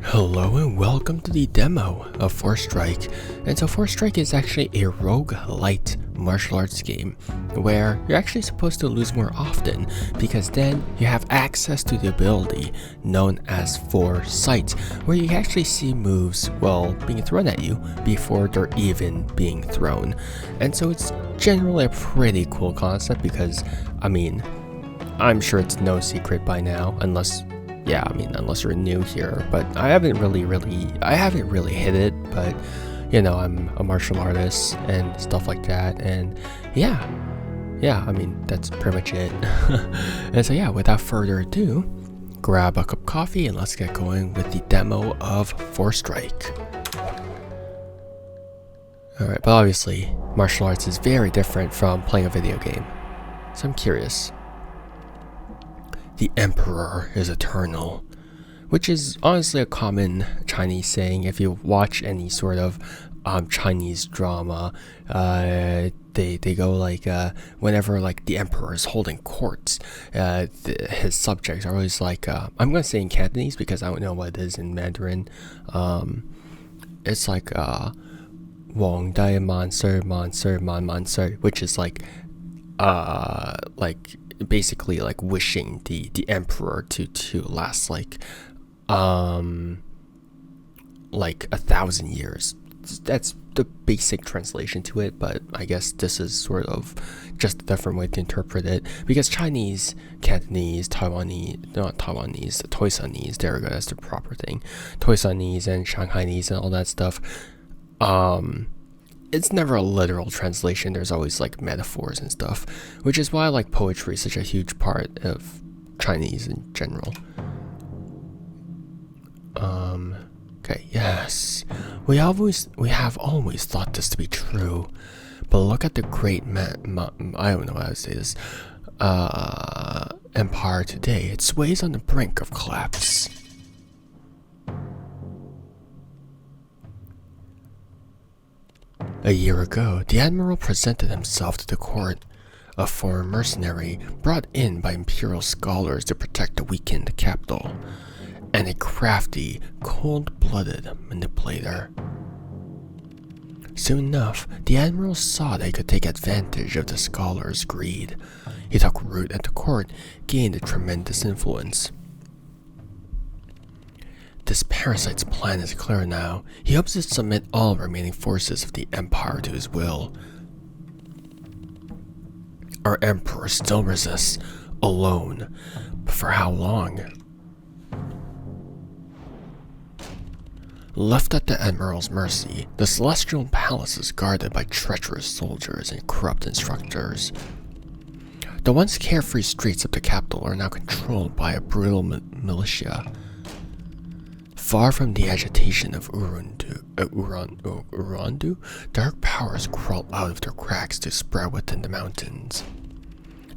Hello and welcome to the demo of Forestrike. And so Forestrike is actually a roguelite martial arts game where you're actually supposed to lose more often because then you have access to the ability known as Foresight, where you actually see moves, well, being thrown at you before they're even being thrown. And so it's generally a pretty cool concept because, I'm sure it's no secret by now, unless you're new here, but I haven't really hit it, but I'm a martial artist and stuff like that, and that's pretty much it. And so without further ado, grab a cup of coffee and let's get going with the demo of Forestrike. Alright, but obviously, martial arts is very different from playing a video game, so I'm curious. The Emperor is eternal, which is honestly a common Chinese saying. If you watch any sort of Chinese drama, they go like whenever like the Emperor is holding courts, his subjects are always like I'm gonna say in Cantonese because I don't know what it is in Mandarin. It's like Wang Dai Man Sir Man Sir Man Man Sir, which is like basically like wishing the emperor to last like 1,000 years. That's the basic translation to it, but I guess this is sort of just a different way to interpret it because Chinese, Cantonese, Toisanese, there we go, that's the proper thing, Toisanese and Shanghainese and all that stuff, it's never a literal translation. There's always like metaphors and stuff, which is why like poetry is such a huge part of Chinese in general. Okay, yes, we have always thought this to be true, but look at the great I don't know how to say this, empire today. It sways on the brink of collapse. A year ago, the admiral presented himself to the court, a foreign mercenary brought in by imperial scholars to protect the weakened capital, and a crafty, cold-blooded manipulator. Soon enough, the admiral saw that he could take advantage of the scholars' greed. He took root at the court, gained a tremendous influence. This parasite's plan is clear now. He hopes to submit all remaining forces of the Empire to his will. Our Emperor still resists, alone, but for how long? Left at the Admiral's mercy, the Celestial Palace is guarded by treacherous soldiers and corrupt instructors. The once carefree streets of the capital are now controlled by a brutal militia. Far from the agitation of Urandu, dark powers crawl out of their cracks to spread within the mountains.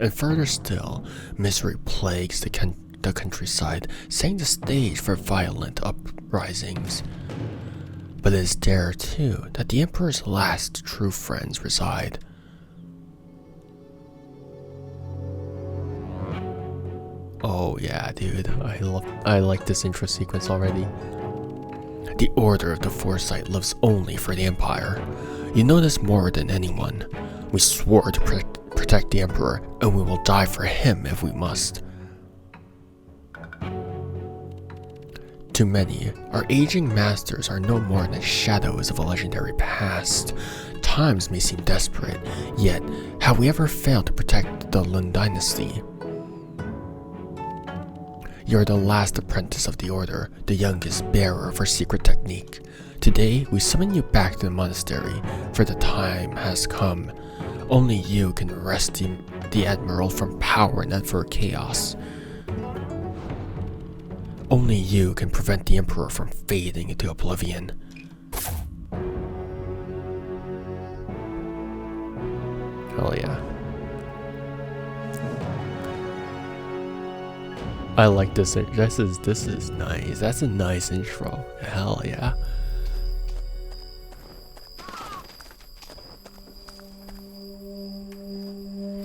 And further still, misery plagues the countryside, setting the stage for violent uprisings. But it is there, too, that the Emperor's last true friends reside. Oh yeah, dude, I like this intro sequence already. The Order of the Foresight lives only for the Empire. You know this more than anyone. We swore to protect the Emperor, and we will die for him if we must. To many, our aging masters are no more than shadows of a legendary past. Times may seem desperate, yet have we ever failed to protect the Lun dynasty? You're the last apprentice of the Order, the youngest bearer of our secret technique. Today, we summon you back to the monastery, for the time has come. Only you can wrest the Admiral from power and advert chaos. Only you can prevent the Emperor from fading into oblivion. Hell yeah. I like this. This is nice. That's a nice intro. Hell yeah.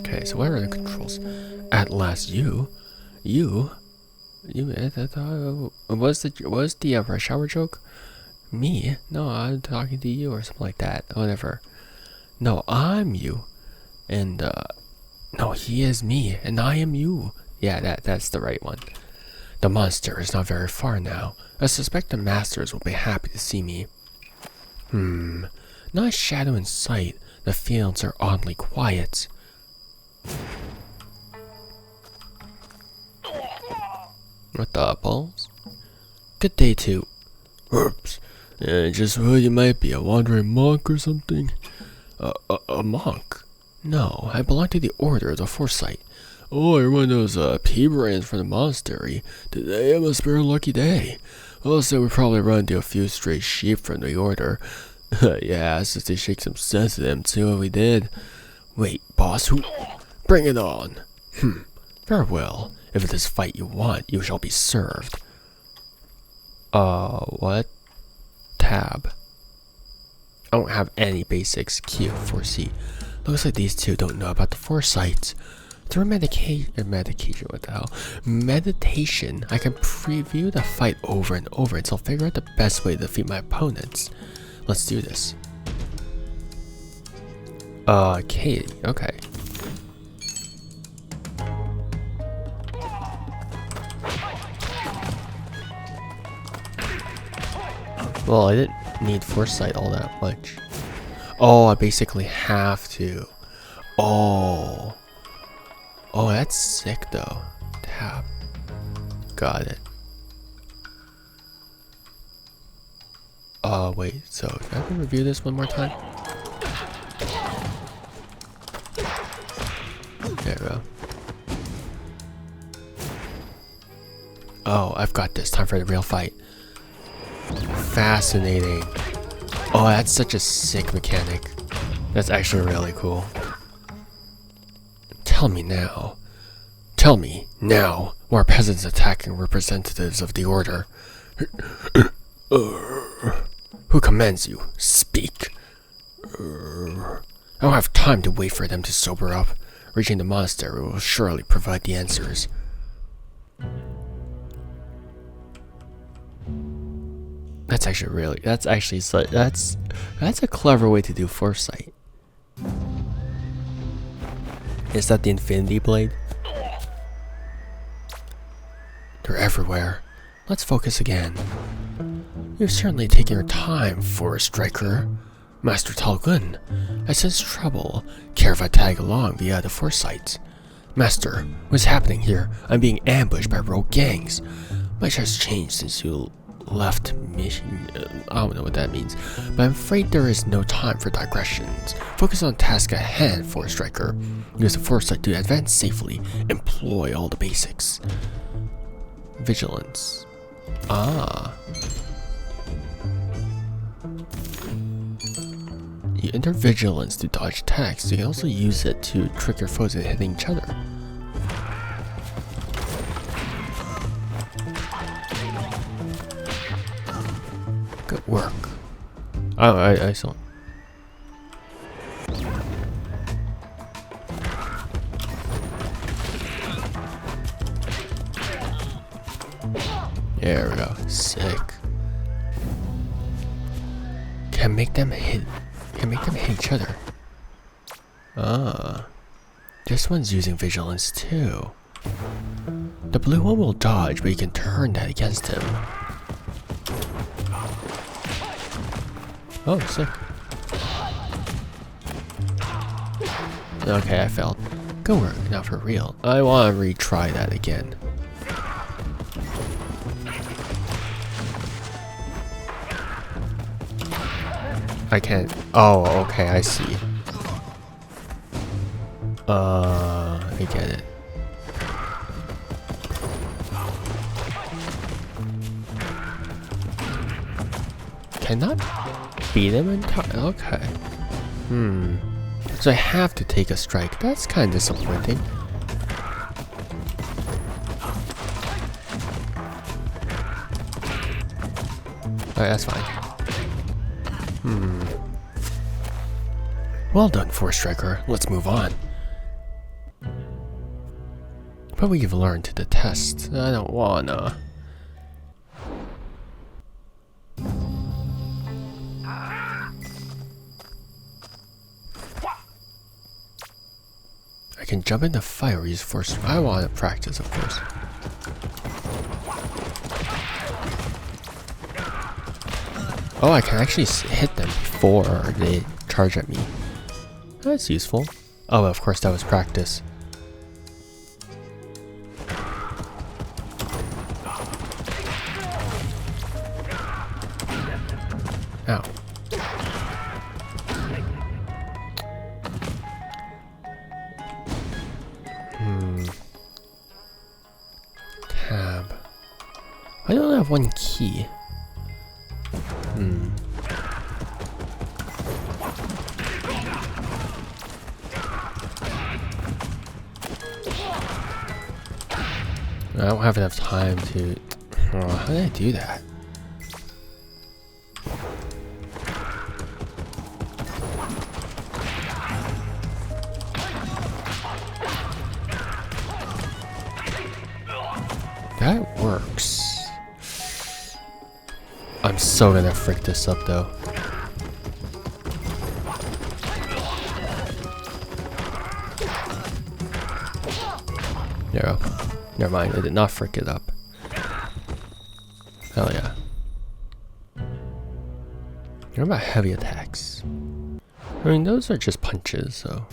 Okay, so what are the controls? At last, you Was the rush hour joke? Me? No, I'm talking to you or something like that. Whatever. No, I'm you. And no, he is me, and I am you. Yeah, that's the right one. The monster is not very far now. I suspect the masters will be happy to see me. Not a shadow in sight. The fields are oddly quiet. What the balls? Good day, too. Oops. Just who you might be, a wandering monk or something? A monk? No, I belong to the Order of the Foresight. Oh, you're one of those pea brains from the monastery. Today must be a lucky day. Also, we probably run into a few stray sheep from the Order. Yeah, since they shake some sense to them too if we did. Wait, boss, who? Bring it on. Very well. If it is fight you want, you shall be served. What? Tab. I don't have any basics. Q, 4C. Looks like these two don't know about the foresight. Through medication, what the hell? Meditation, I can preview the fight over and over until I figure out the best way to defeat my opponents. Let's do this. Katie, okay. Well, I didn't need foresight all that much. Oh, I basically have to. Oh, that's sick though. Tab. Got it. Wait, so can I review this one more time? There we go. Oh, I've got this. Time for the real fight. Fascinating. Oh, that's such a sick mechanic. That's actually really cool. Tell me now. Tell me now. Why are peasants attacking representatives of the Order? Who commands you? Speak. I don't have time to wait for them to sober up. Reaching the monastery will surely provide the answers. That's a clever way to do foresight. Is that the Infinity Blade? They're everywhere. Let's focus again. You've certainly taken your time, Forestriker. Master Talgun, I sense trouble. Care if I tag along via the foresight? Master, what's happening here? I'm being ambushed by rogue gangs. Much has changed since you left mission. I don't know what that means, but I'm afraid there is no time for digressions. Focus on task at hand, Forestriker. Use the foresight to advance safely. Employ all the basics. Vigilance. You enter vigilance to dodge attacks. You can also use it to trick your foes into hitting each other. Good work. Oh, I saw. There we go. Sick. Can make them hit each other. This one's using vigilance too. The blue one will dodge, but you can turn that against him. Oh, sick. Okay, I failed. Good work, now for real. I want to retry that again. I can't. Oh, okay, I see. I get it. Cannot beat him in time. Okay. So I have to take a strike. That's kind of disappointing. Alright, that's fine. Well done, Forestriker. Let's move on. But we've learned to detest. I don't wanna. I can jump into fire or use force. I want to practice, of course. Oh, I can actually hit them before they charge at me. That's useful. Oh, of course, that was practice. Ow. Tab. I only have one key. I don't have enough time to... Oh, how did I do that? That works. I'm so gonna frick this up though. There we go. Never mind, I did not frick it up. Hell yeah. What about heavy attacks? I mean, those are just punches, so...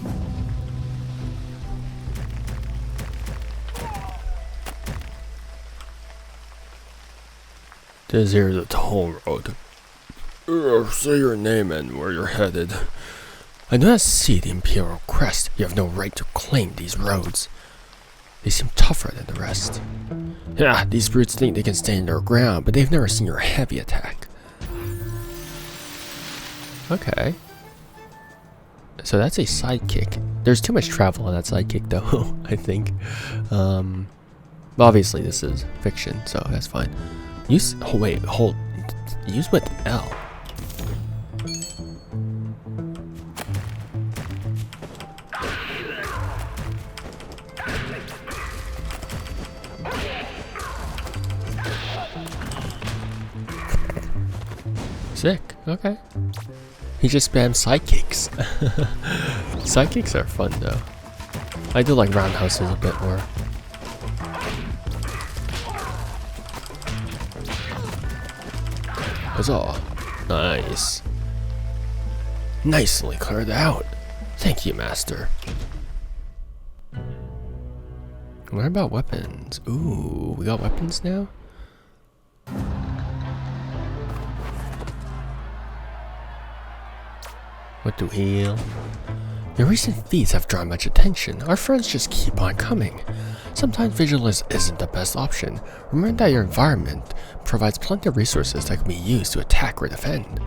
This here's the toll road. Say your name and where you're headed. I do not see the Imperial crest. You have no right to claim these roads. They seem tougher than the rest. Yeah, these brutes think they can stand their ground, but they've never seen your heavy attack. Okay. So that's a sidekick. There's too much travel on that sidekick though, I think. Obviously this is fiction, so that's fine. Use, oh wait, hold, use with L. Sick, okay. He just spams sidekicks. Sidekicks are fun though. I do like roundhouses a bit more. Huzzah. Nice. Nicely cleared out. Thank you, Master. What about weapons? Ooh, we got weapons now? What to heal? Your recent feats have drawn much attention. Our friends just keep on coming. Sometimes vigilance isn't the best option. Remember that your environment provides plenty of resources that can be used to attack or defend.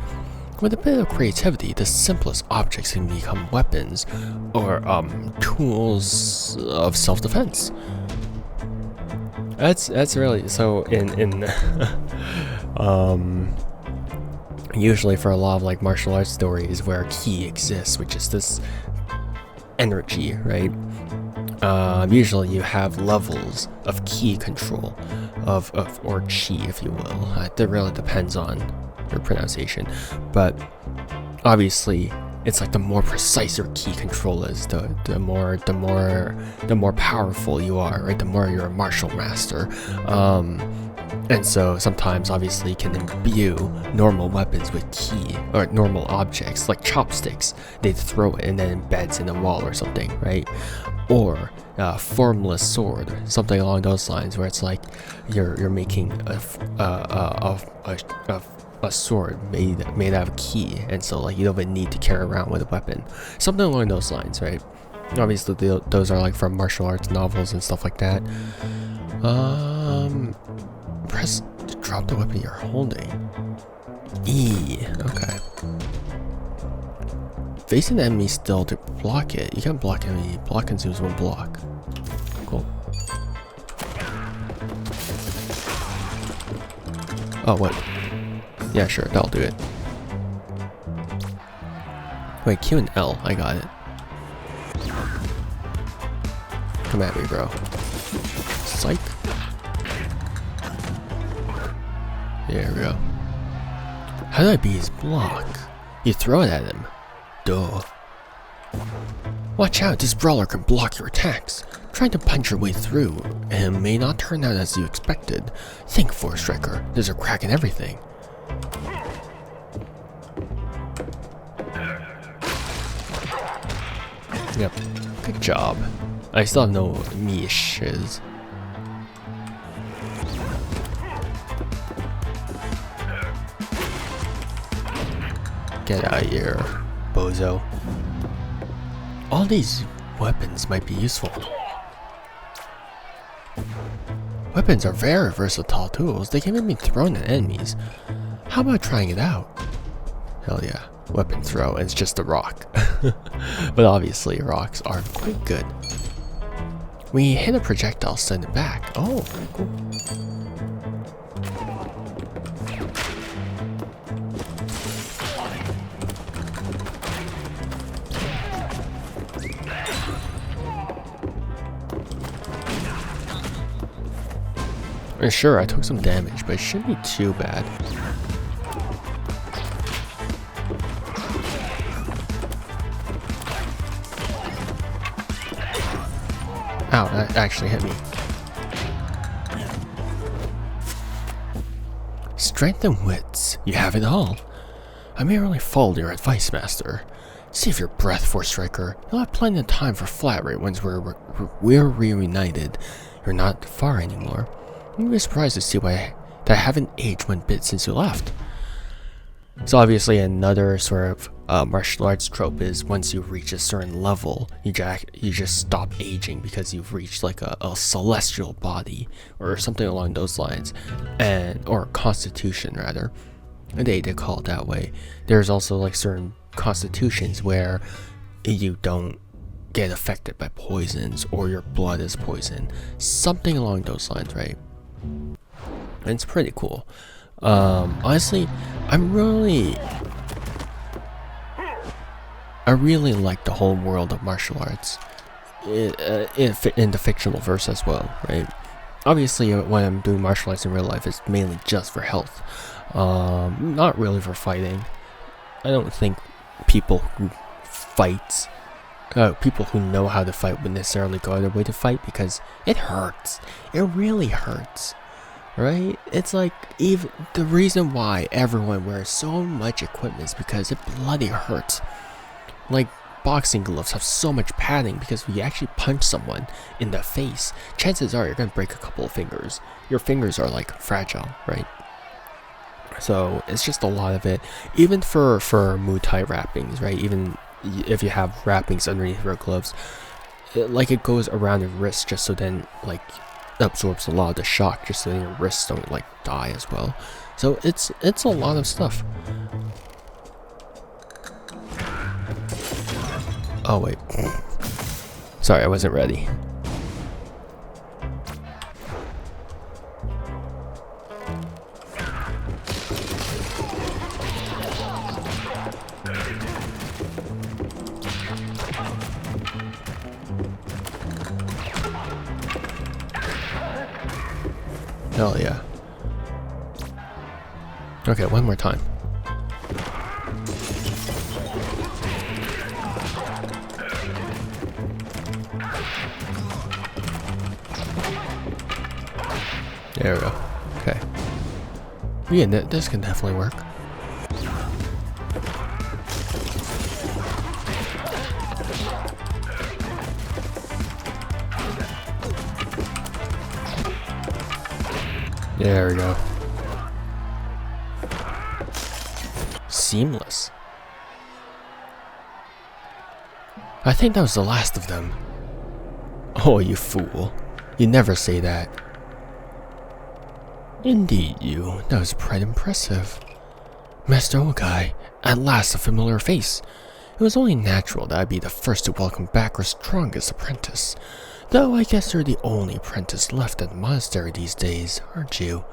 With a bit of creativity, the simplest objects can become weapons or tools of self-defense. That's really so in usually for a lot of like martial arts stories where ki exists, which is this energy, right? Usually you have levels of ki control or chi, if you will. It really depends on your pronunciation, but obviously it's like the more precise your ki control is, the more powerful you are, right? The more you're a martial master. And so sometimes obviously you can imbue normal weapons with ki, or normal objects like chopsticks. They throw it and then embeds in a wall or something, right? Or a formless sword, something along those lines, where it's like you're making a sword made out of ki, and so like you don't even need to carry around with a weapon, something along those lines, right? Obviously those are like from martial arts novels and stuff like that. Press to drop the weapon you're holding. E. Okay. Facing the enemy still to block it. You can't block enemy. Block consumes one block. Cool. Oh, what? Yeah, sure. That'll do it. Wait, Q and L. I got it. Come at me, bro. Psych. There we go. How do I beat his block? You throw it at him. Duh. Watch out, this brawler can block your attacks. Trying to punch your way through him may not turn out as you expected. Think, Forestriker, there's a crack in everything. Yep, good job. I still have no niches. Get out of here, bozo. All these weapons might be useful. Weapons are very versatile tools. They can even be thrown at enemies. How about trying it out? Hell yeah. Weapon throw, and it's just a rock. But obviously rocks are quite good. When you hit a projectile, send it back. Oh, cool. Sure, I took some damage, but it shouldn't be too bad. Ow, that actually hit me. Strength and wits, you have it all. I merely followed your advice, Master. Save your breath, Forestriker. You'll have plenty of time for flattery once we're reunited. You're not far anymore. I'm really surprised to see that I haven't aged one bit since you left. So obviously another sort of martial arts trope is once you reach a certain level, you just stop aging because you've reached like a celestial body or something along those lines, or constitution rather. And they call it that way. There's also like certain constitutions where you don't get affected by poisons or your blood is poison, something along those lines, right? And it's pretty cool. Honestly, I really like the whole world of martial arts in the fictional verse as well, right? Obviously, when I'm doing martial arts in real life, it's mainly just for health, not really for fighting. I don't think people who fight, people who know how to fight would necessarily go out of their way to fight because it hurts. It really hurts. Right? It's like, even the reason why everyone wears so much equipment is because it bloody hurts. Like, boxing gloves have so much padding because when you actually punch someone in the face, chances are you're gonna break a couple of fingers. Your fingers are like fragile, right? So it's just a lot of it. Even for Muay Thai wrappings, right? Even if you have wrappings underneath your gloves, it goes around your wrist just so then like absorbs a lot of the shock just so then your wrists don't like die as well. So it's a lot of stuff. Oh wait, sorry, I wasn't ready. Hell yeah. Okay, one more time. There we go. Okay. Yeah, this can definitely work. There we go. Seamless. I think that was the last of them. Oh, you fool. You never say that. Indeed, you. That was quite impressive. Master Ogai, at last a familiar face. It was only natural that I'd be the first to welcome back our strongest apprentice. Though I guess you're the only apprentice left at the monastery these days, aren't you?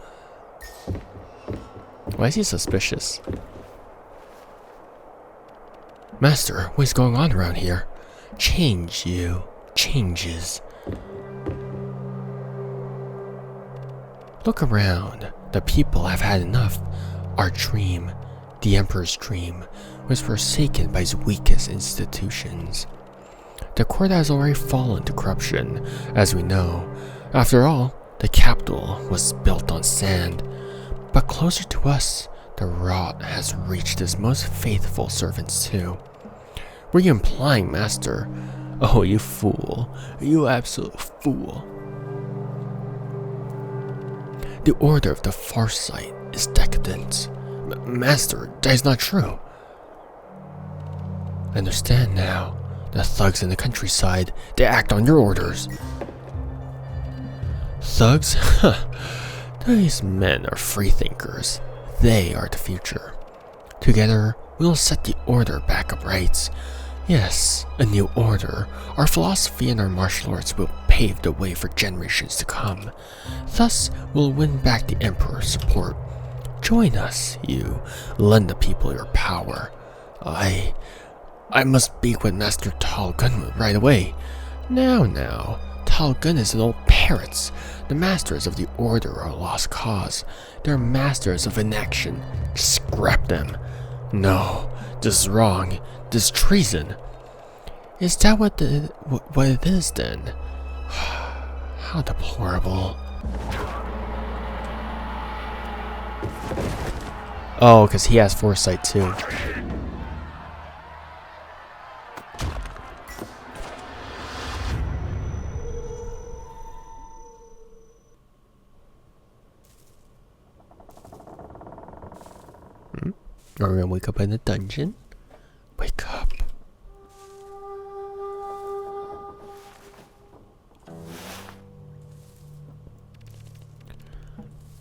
Why is he suspicious? Master, what's going on around here? Changes. Look around. The people have had enough. Our dream, the Emperor's dream, was forsaken by his weakest institutions. The court has already fallen to corruption, as we know. After all, the capital was built on sand. But closer to us, the rot has reached his most faithful servants too. Were you implying, Master? Oh, you fool. You absolute fool. The order of the Forestrike is decadent. Master, that is not true. I understand now. The thugs in the countryside, they act on your orders. Thugs? These men are freethinkers. They are the future. Together, we will set the order back upright. Yes, a new order. Our philosophy and our martial arts will pave the way for generations to come. Thus, we'll win back the Emperor's support. Join us, you. Lend the people your power. I must speak with Master Talgun right away. Now. Talgun is an old parrot. The masters of the order are a lost cause. They're masters of inaction. Scrap them. No, this is wrong. This is treason. Is that what it is then? How deplorable. Oh, because he has foresight too. Are we gonna wake up in the dungeon? Wake up.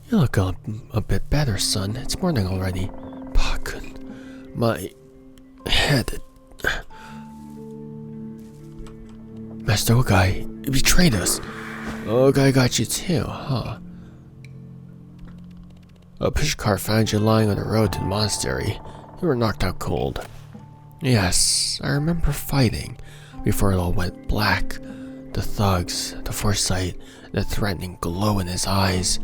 You look a bit better, son. It's morning already. Pakun, my head. Master Ogai, you betrayed us. Ogai got you too, huh? A pushcart found you lying on the road to the monastery. You were knocked out cold. Yes, I remember fighting before it all went black. The thugs, the foresight, the threatening glow in his eyes.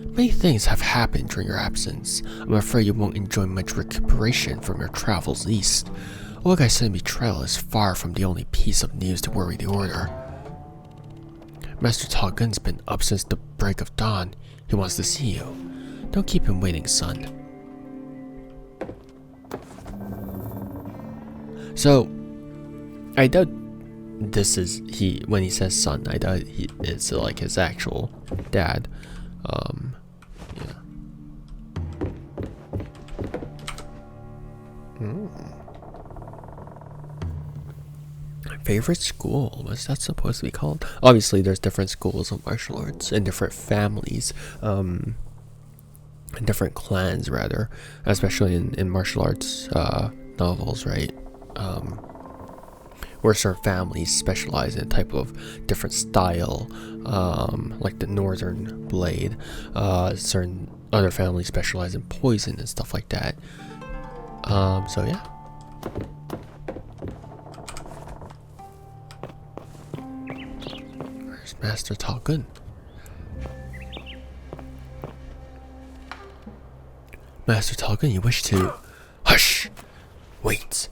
Many things have happened during your absence. I'm afraid you won't enjoy much recuperation from your travels east. Ogai's sudden betrayal is far from the only piece of news to worry the order. Master Talgun's been up since the break of dawn. He wants to see you. Don't keep him waiting, son. So, I doubt this is when he says son, I doubt it's like his actual dad. Yeah. My favorite school, what's that supposed to be called? Obviously, there's different schools of martial arts and different families. Different clans rather, especially in martial arts novels, right? Where certain families specialize in a type of different style, like the Northern Blade. Certain other families specialize in poison and stuff like that. So yeah. Where's Master Talgun? Master Talgun, you wish to... Hush! Wait.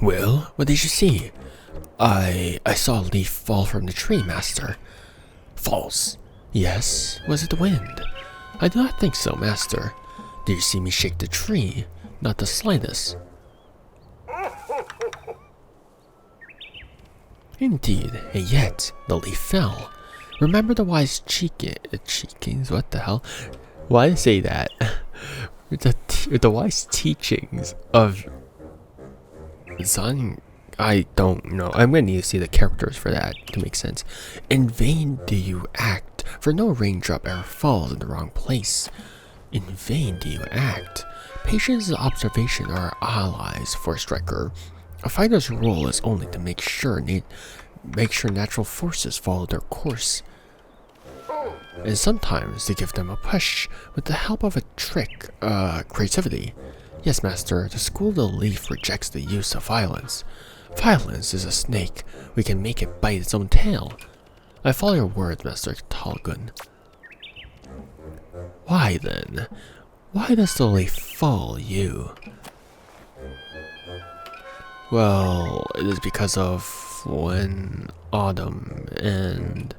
Well, what did you see? I saw a leaf fall from the tree, Master. False. Yes, was it the wind? I do not think so, Master. Did you see me shake the tree? Not the slightest. Indeed, and yet the leaf fell. Remember the wise cheekings? What the hell? Why did I say that? the wise teachings of Zan. I don't know. I'm gonna need to see the characters for that to make sense. In vain do you act, for no raindrop ever falls in the wrong place. In vain do you act. Patience and observation are allies for a striker. A fighter's role is only to make sure natural forces follow their course, and sometimes to give them a push with the help of a trick, creativity. Yes, Master, the School of the Leaf rejects the use of violence. Violence is a snake. We can make it bite its own tail. I follow your words, Master Talgun. Why then? Why does the leaf follow you? Well, it is because of when autumn and...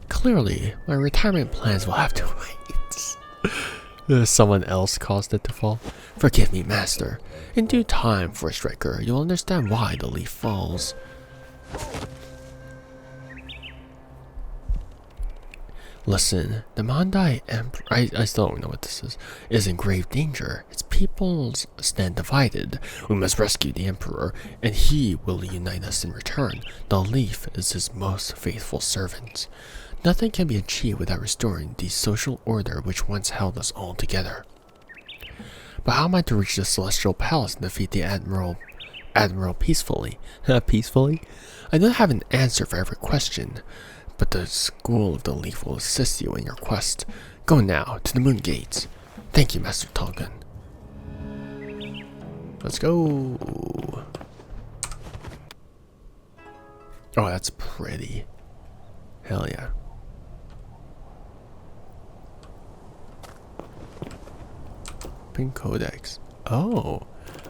Clearly, my retirement plans will have to wait. Someone else caused it to fall. Forgive me, Master. In due time, Forestriker, you'll understand why the leaf falls. Listen, the Mandai Emperor, I still don't know what this is in grave danger. Its peoples stand divided. We must rescue the Emperor, and he will unite us in return. The leaf is his most faithful servant. Nothing can be achieved without restoring the social order which once held us all together. But how am I to reach the Celestial Palace and defeat the Admiral peacefully? Peacefully? I don't have an answer for every question. But the School of the Leaf will assist you in your quest. Go now to the Moon Gates. Thank you, Master Talgun. Let's go. Oh, that's pretty. Hell yeah. Pink Codex. Oh,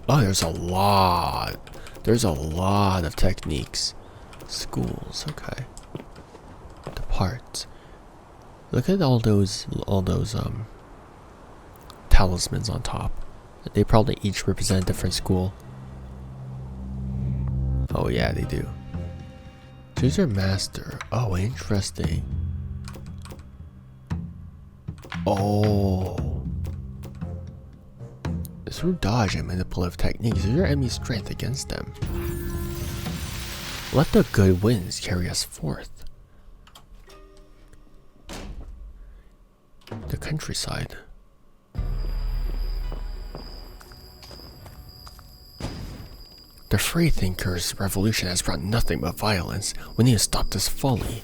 there's a lot. There's a lot of techniques. Schools, okay. Parts. Look at all those talismans on top. They probably each represent a different school. Oh yeah, they do. Choose your master. Oh, interesting. Oh. Through dodge and manipulative techniques, use your enemy's strength against them. Let the good winds carry us forth. The countryside. The Freethinkers' revolution has brought nothing but violence. We need to stop this folly.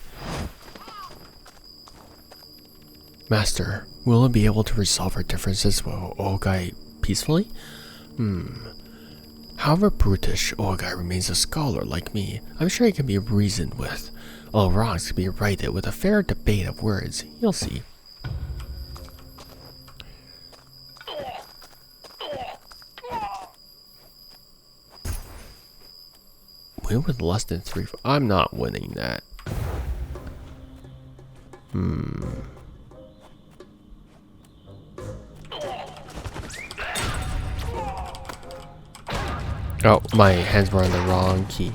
Master, will we be able to resolve our differences with Ogai peacefully? However brutish Ogai remains a scholar like me, I'm sure he can be reasoned with. All wrongs can be righted with a fair debate of words. You'll see. Win with less than 3. I'm not winning that. Oh, my hands were on the wrong key.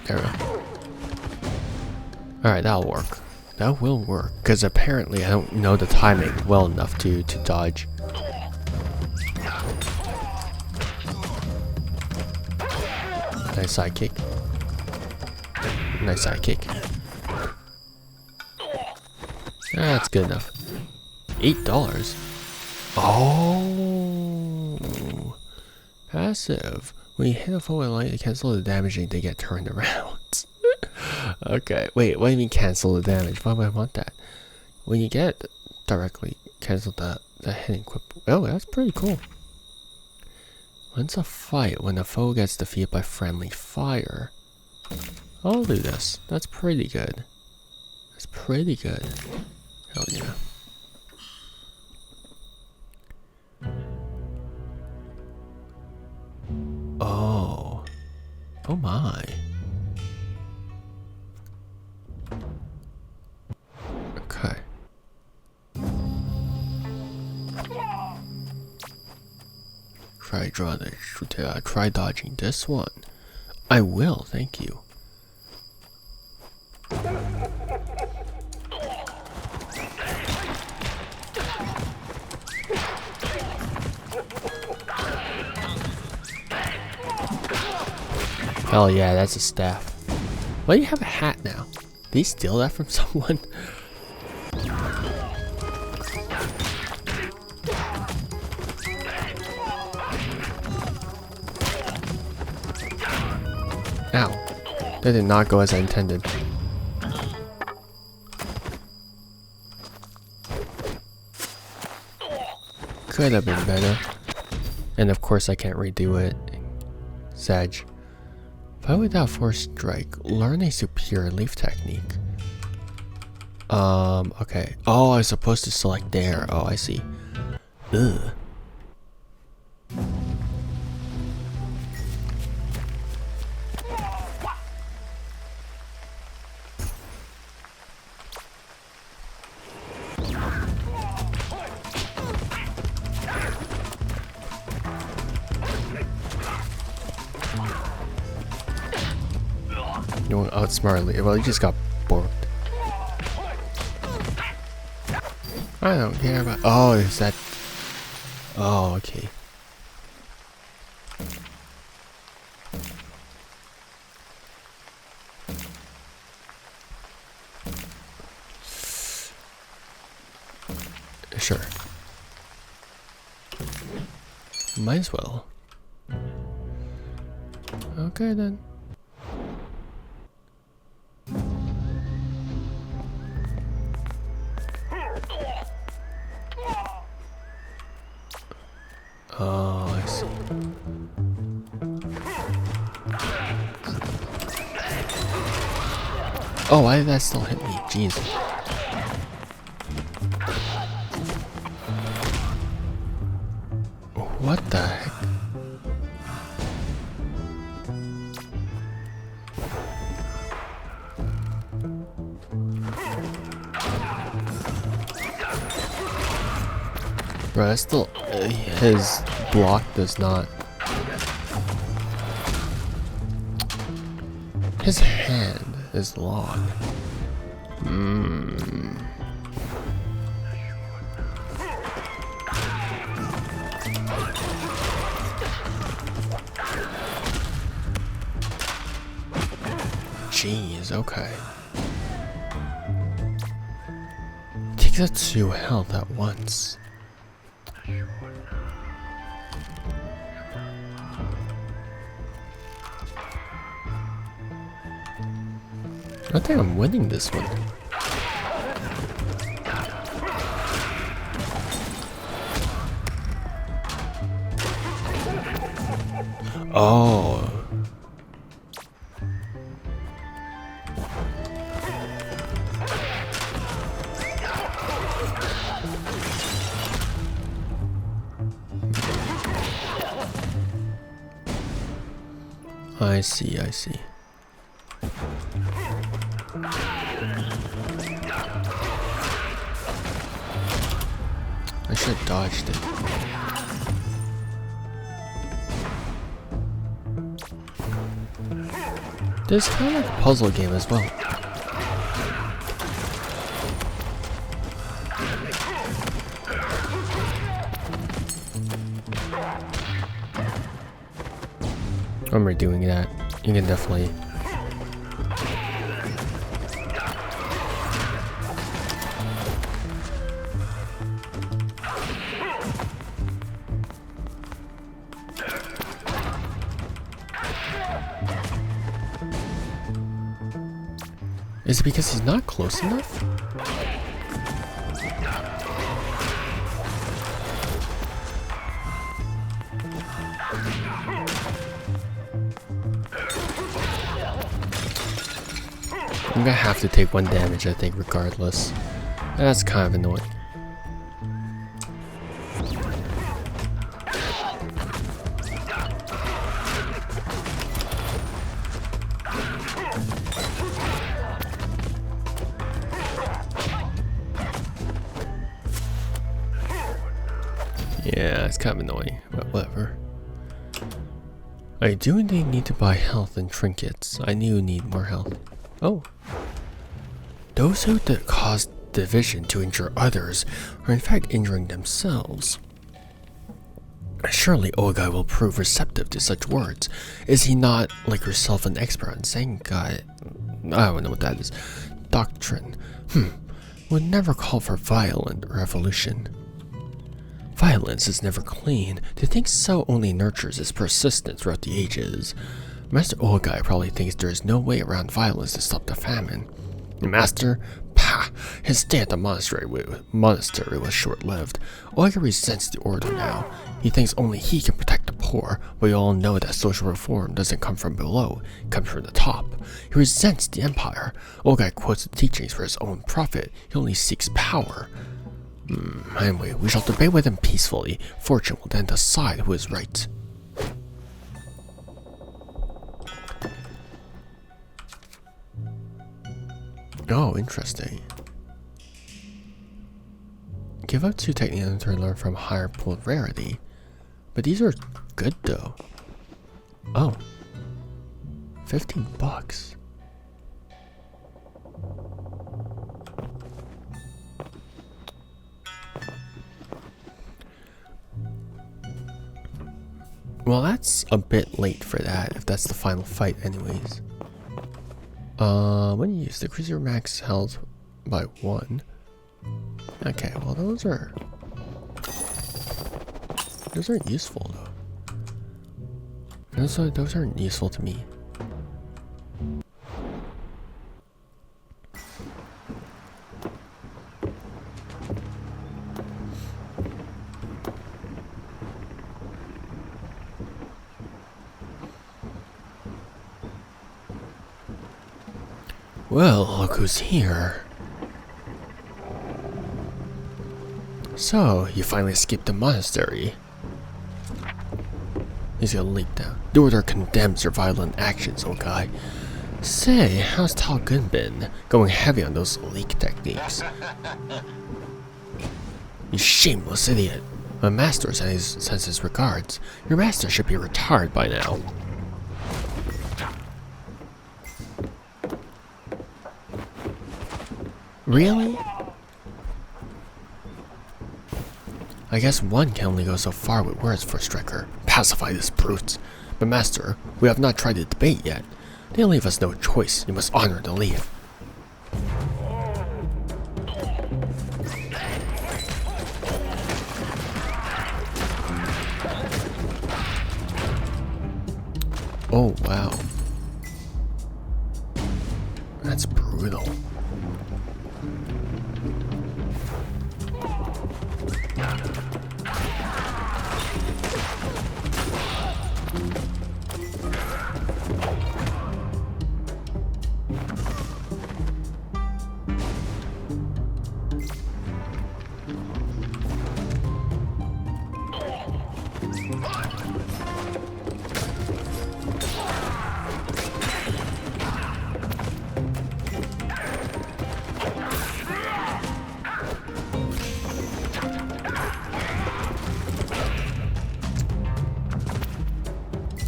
There we go. Alright, that'll work. That will work. Because apparently I don't know the timing well enough to dodge. Nice side kick. Nice side kick. That's good enough. $8. Oh, passive. When you hit a foe with light, to cancel the damage and they get turned around. Okay, wait. What do you mean cancel the damage? Why would I want that? When you get directly cancel the hitting equip. Oh, that's pretty cool. When's a fight? When a foe gets defeated by friendly fire. I'll do this. That's pretty good. That's pretty good. Hell yeah. Oh. Oh my. Okay. Try dodging this one. I will, thank you. Hell yeah, that's a staff. Why do you have a hat now? Did he steal that from someone? That did not go as I intended. Could have been better. And of course I can't redo it. Sag. Fight without Forestrike. Learn a superior leaf technique. Okay. Oh, I was supposed to select there. Oh, I see. Ugh. You won't outsmart me. Well, you just got borked. I don't care about. Oh, is that? Oh, okay. Sure. Might as well. Okay then. Oh, I see. Oh, why did that still hit me? Jeez. What the heck? Bro, that's still his block does not. His hand is long. Jeez, okay. Take that 2 health at once. I think I'm winning this one. Oh. I see, I see. I should have dodged it. This is kind of like a puzzle game as well. I'm redoing that. You can definitely. Is it because he's not close enough? I'm gonna have to take 1 damage, I think, regardless. And that's kind of annoying. Yeah, it's kind of annoying, but whatever. I do indeed need to buy health and trinkets. I do need more health. Oh. Those who cause division to injure others are in fact injuring themselves. Surely Ogai will prove receptive to such words. Is he not, like yourself, an expert on Senkai? I don't know what that is. Doctrine. Would never call for violent revolution. Violence is never clean. To think so only nurtures its persistence throughout the ages. Master Old Guy probably thinks there is no way around violence to stop the famine. The Master? Pah! His stay at the monastery was short-lived. Old Guy resents the order now. He thinks only he can protect the poor, but we all know that social reform doesn't come from below, it comes from the top. He resents the empire. Old Guy quotes the teachings for his own profit. He only seeks power. Anyway, we shall debate with him peacefully. Fortune will then decide who is right. Oh, interesting. Give up 2 techniques to learn from higher pool of rarity. But these are good though. Oh. 15 bucks. Well, that's a bit late for that, if that's the final fight anyways. When you use the cruiser max health by 1. Okay, well those aren't useful though. Those aren't useful to me. Well, look who's here. So, you finally escaped the monastery. He's gonna leap down. The order condemns your violent actions, old guy. Say, how's Talgun been? Going heavy on those leak techniques. You shameless idiot. My master sends his regards. Your master should be retired by now. Really? I guess one can only go so far with words, Forestriker. Pacify this brute. But master, we have not tried to debate yet. They leave us no choice. You must honor the leave. Oh wow. That's brutal.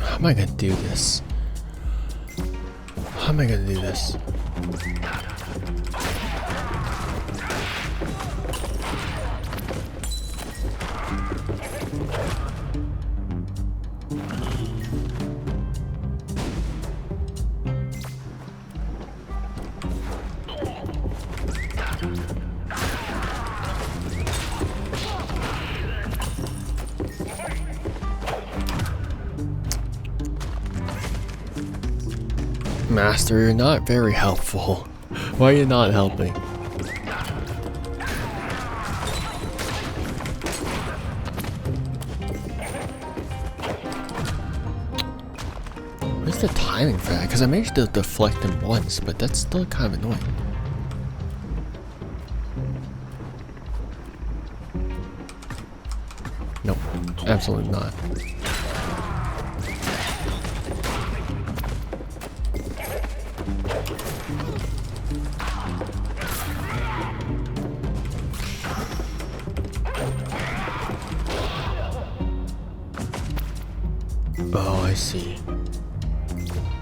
How am I gonna do this? How am I gonna do this? Master, you're not very helpful. Why are you not helping? What's the timing for that? Because I managed to deflect him once, but that's still kind of annoying. Nope, absolutely not. Oh, I see.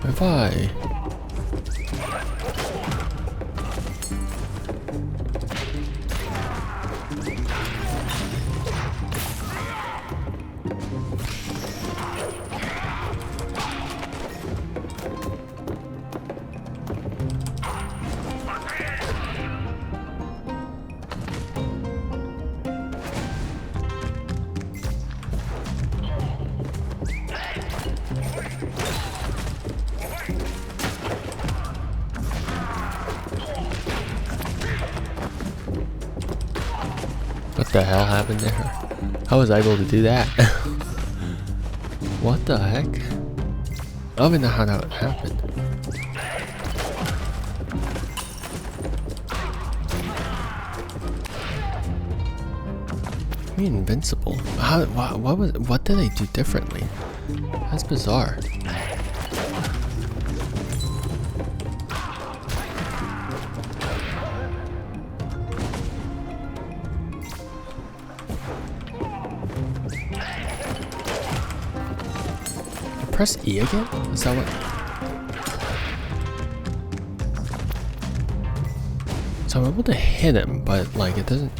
If I... What the hell happened there? How was I able to do that? What the heck? I don't even know how that happened. I mean, invincible. How? What did they do differently? That's bizarre. Press E again? Is that what? So I'm able to hit him, but like it doesn't.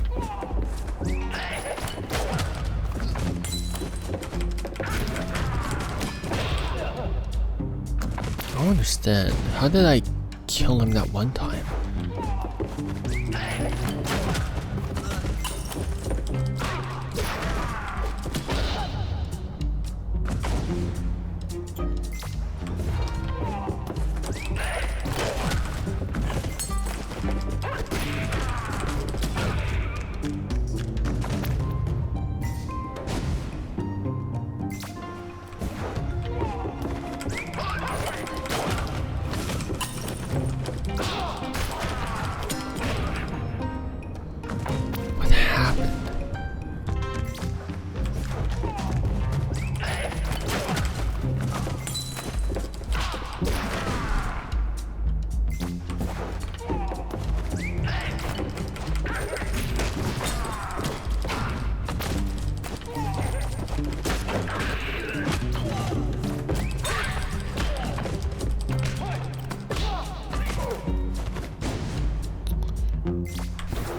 I don't understand. How did I kill him that one time?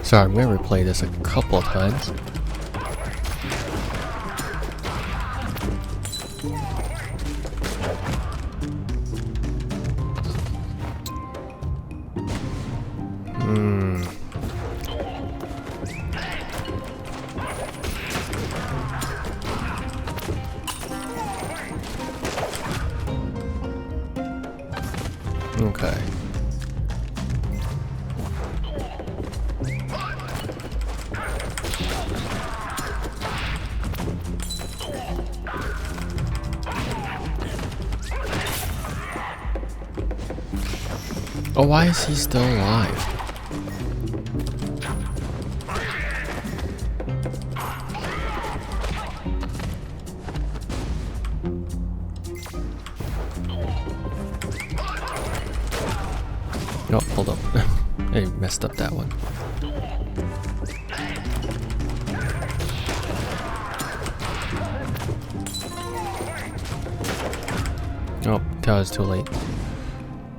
Sorry, I'm gonna replay this a couple of times. Okay. Oh, why is he still alive? No, hold up. I messed up that one. Oh, that was too late.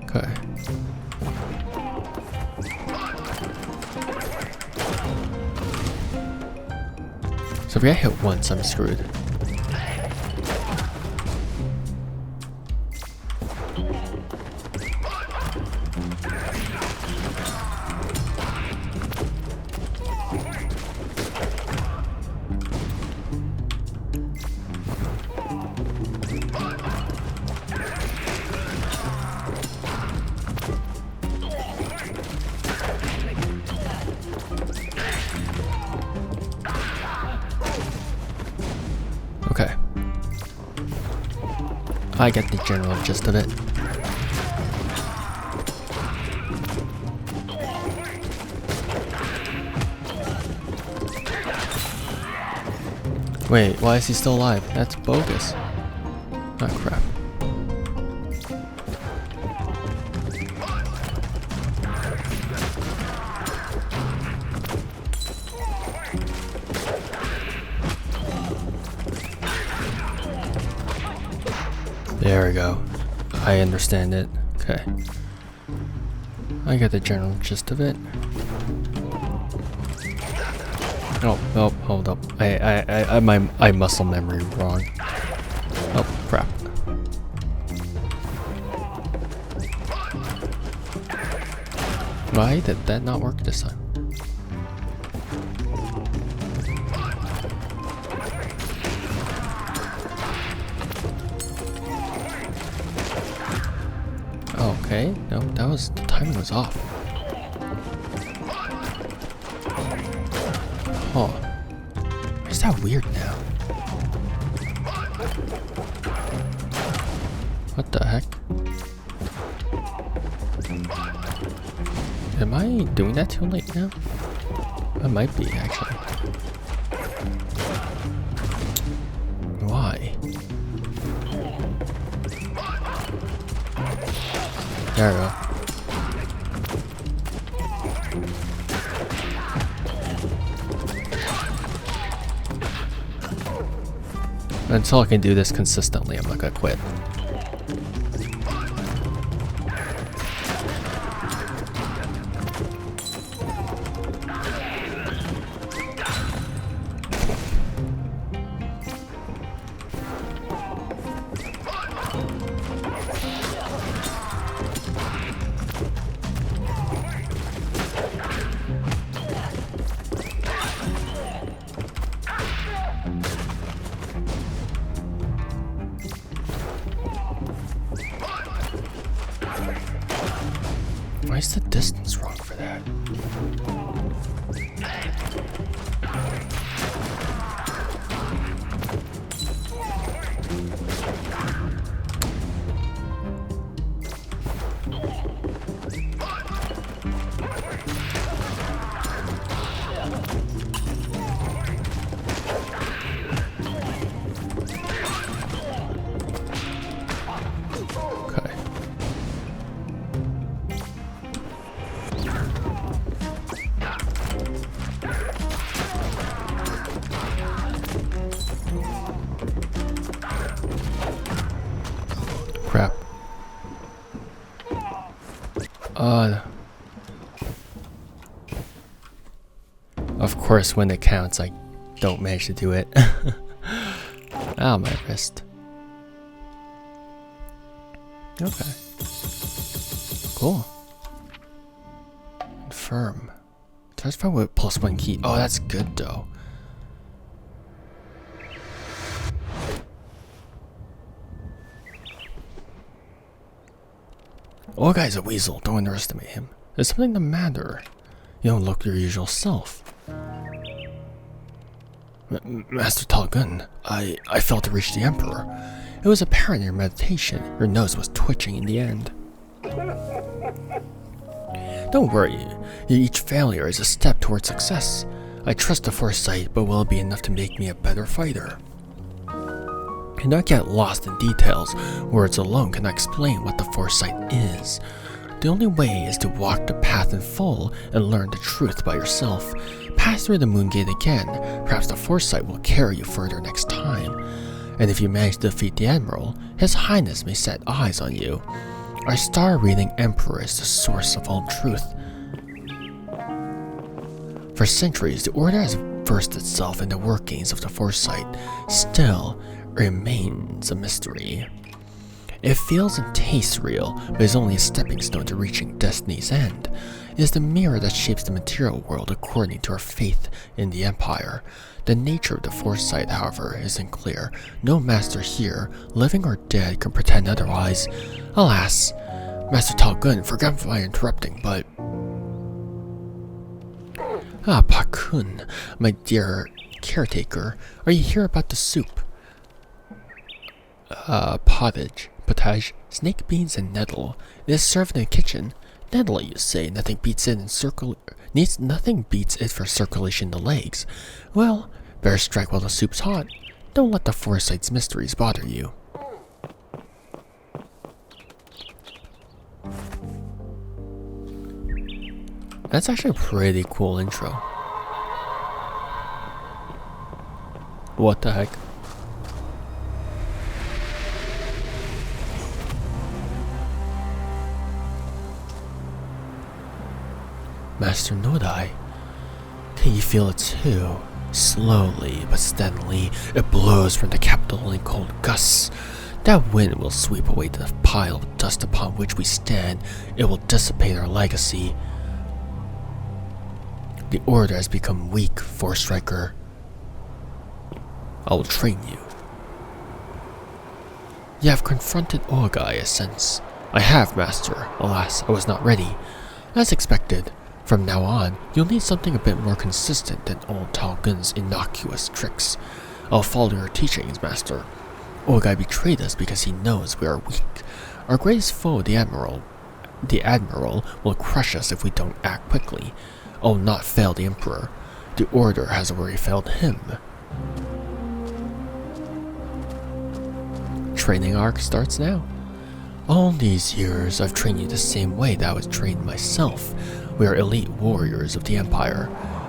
Okay. So if I get hit once, I'm screwed. Okay. I get the general gist of it. Wait, why is he still alive? That's bogus. Oh crap. There we go. I understand it. Okay. I get the general gist of it. Oh, hold up. I muscle memory wrong. Oh, crap. Why did that not work this time? Okay, no, the timing was off. Huh. got weird now. What the heck? Am I doing that too late now? I might be, actually. Why? There we go. Until I can do this consistently, I'm not gonna quit. Why is the distance wrong for that? Okay. Crap. Of course, when it counts, I don't manage to do it. Ow, my wrist. Okay. Cool. Confirm. Transfer with +1 key. Oh, that's good though. Oh, guy's a weasel. Don't underestimate him. There's something the matter. You don't look your usual self. Master Talgun, I failed to reach the Emperor. It was apparent in your meditation. Your nose was twitching in the end. Don't worry. Each failure is a step towards success. I trust the foresight, but will it be enough to make me a better fighter? Do not get lost in details. Words alone cannot explain what the foresight is. The only way is to walk the path in full and learn the truth by yourself. Pass through the moon gate again. Perhaps the foresight will carry you further next time. And if you manage to defeat the Admiral, His Highness may set eyes on you. Our star-reading Emperor is the source of all truth. For centuries, the Order has versed itself in the workings of the foresight. Still, remains a mystery. It feels and tastes real, but is only a stepping stone to reaching destiny's end. It is the mirror that shapes the material world according to our faith in the Empire. The nature of the foresight, however, isn't clear. No master here, living or dead, can pretend otherwise. Alas, Master Talgun, forgive my interrupting, but... Ah, Pakun, my dear caretaker, are you here about the soup? Potage, snake beans and nettle. It is served in the kitchen. Nettle, you say, nothing beats it for circulation in the legs. Well, better strike while the soup's hot. Don't let the foresight's mysteries bother you. That's actually a pretty cool intro. What the heck? Master Nodai, can you feel it too? Slowly but steadily, it blows from the capital in cold gusts. That wind will sweep away the pile of dust upon which we stand. It will dissipate our legacy. The Order has become weak, Forestriker. I will train you. You have confronted Ogai, I sense. I have, Master. Alas, I was not ready. As expected, From now on, you'll need something a bit more consistent than old Talgun's innocuous tricks. I'll follow your teachings, Master. Old Guy betrayed us because he knows we are weak. Our greatest foe, the Admiral, will crush us if we don't act quickly. I'll not fail the Emperor. The Order has already failed him. Training arc starts now. All these years, I've trained you the same way that I was trained myself. We are elite warriors of the Empire.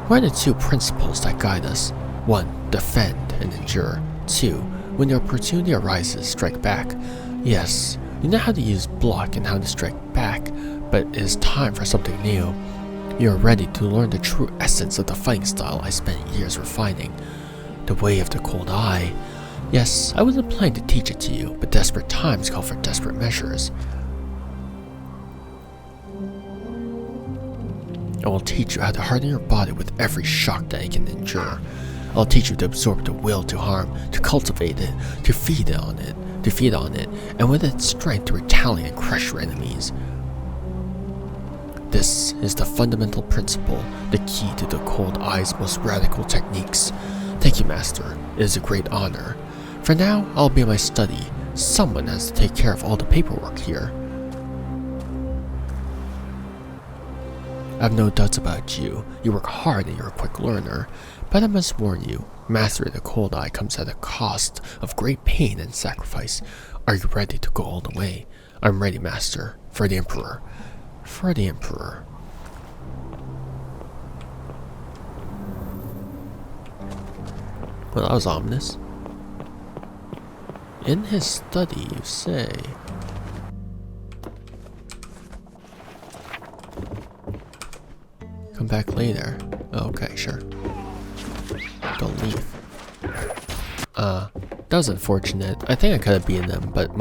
What are the two principles that guide us? 1. Defend and endure. 2. When the opportunity arises, strike back. Yes, you know how to use block and how to strike back, but it is time for something new. You are ready to learn the true essence of the fighting style I spent years refining. The way of the cold eye. Yes, I wasn't planning to teach it to you, but desperate times call for desperate measures. I will teach you how to harden your body with every shock that it can endure. I'll teach you to absorb the will to harm, to cultivate it, to feed on it, and with its strength to retaliate and crush your enemies. This is the fundamental principle, the key to the Cold Eye's most radical techniques. Thank you, Master. It is a great honor. For now, I'll be in my study. Someone has to take care of all the paperwork here. I have no doubts about you. You work hard and you're a quick learner. But I must warn you, mastering the Cold Eye comes at a cost of great pain and sacrifice. Are you ready to go all the way? I'm ready, Master. For the Emperor. For the Emperor. Well, that was ominous. In his study, you say. Come back later. Oh, okay, sure. Don't leave. That was unfortunate. I think I could have beaten them, but it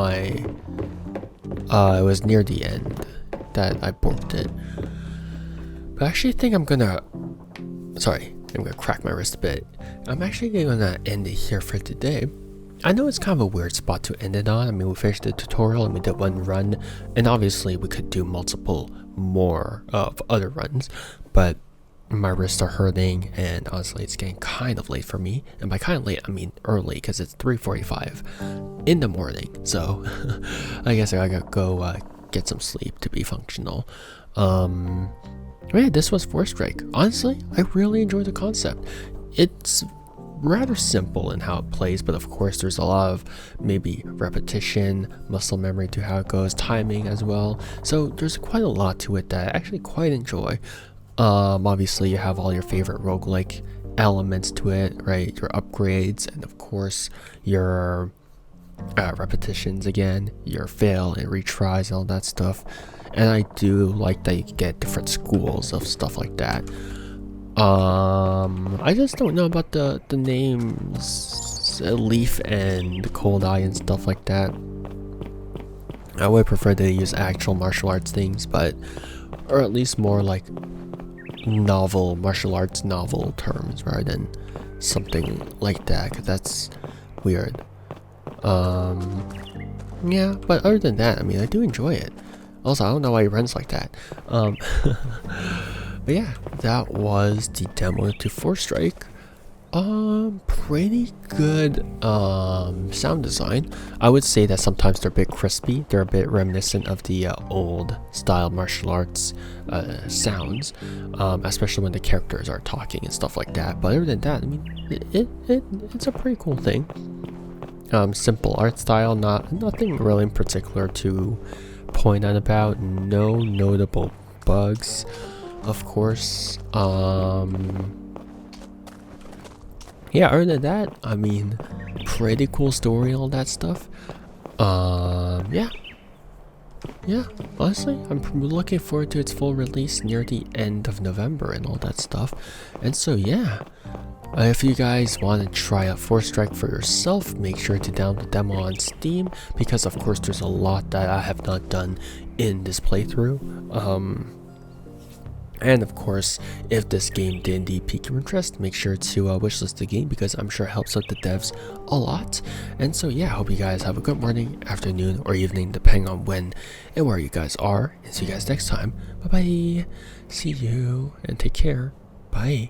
was near the end that I borked it. But I actually think I'm gonna crack my wrist a bit. I'm actually gonna end it here for today. I know it's kind of a weird spot to end it on. I mean, we finished the tutorial and we did one run, and obviously we could do multiple more of other runs, but my wrists are hurting, and honestly it's getting kind of late for me. And by kind of late, I mean early, because it's 3:45 in the morning, so I guess I gotta go get some sleep to be functional. Yeah, this was Forestrike. Honestly, I really enjoy the concept. It's rather simple in how it plays, but of course there's a lot of maybe repetition, muscle memory to how it goes, timing as well. So there's quite a lot to it that I actually quite enjoy. Obviously you have all your favorite roguelike elements to it, right? Your upgrades, and of course your repetitions again, your fail and retries and all that stuff. And I do like that you get different schools of stuff like that. I just don't know about the names, Leaf and Cold Eye and stuff like that. I would prefer to use actual martial arts things, but, or at least more like novel, martial arts novel terms rather than something like that, because that's weird. Yeah, but other than that, I mean, I do enjoy it. Also, I don't know why he runs like that. But yeah, that was the demo to Forestrike. Pretty good sound design. I would say that sometimes they're a bit crispy. They're a bit reminiscent of the old style martial arts sounds, especially when the characters are talking and stuff like that. But other than that, I mean, it's a pretty cool thing. Simple art style, nothing really in particular to point out about. No notable bugs, of course. Yeah, other than that, I mean, pretty cool story, all that stuff. Yeah, honestly, I'm looking forward to its full release near the end of November and all that stuff. And so yeah, if you guys want to try out Forestrike for yourself, make sure to download the demo on Steam, because of course there's a lot that I have not done in this playthrough. And of course, if this game did indeed pique your interest, make sure to wishlist the game, because I'm sure it helps out the devs a lot. And so yeah, I hope you guys have a good morning, afternoon, or evening, depending on when and where you guys are. And see you guys next time. Bye bye. See you and take care. Bye.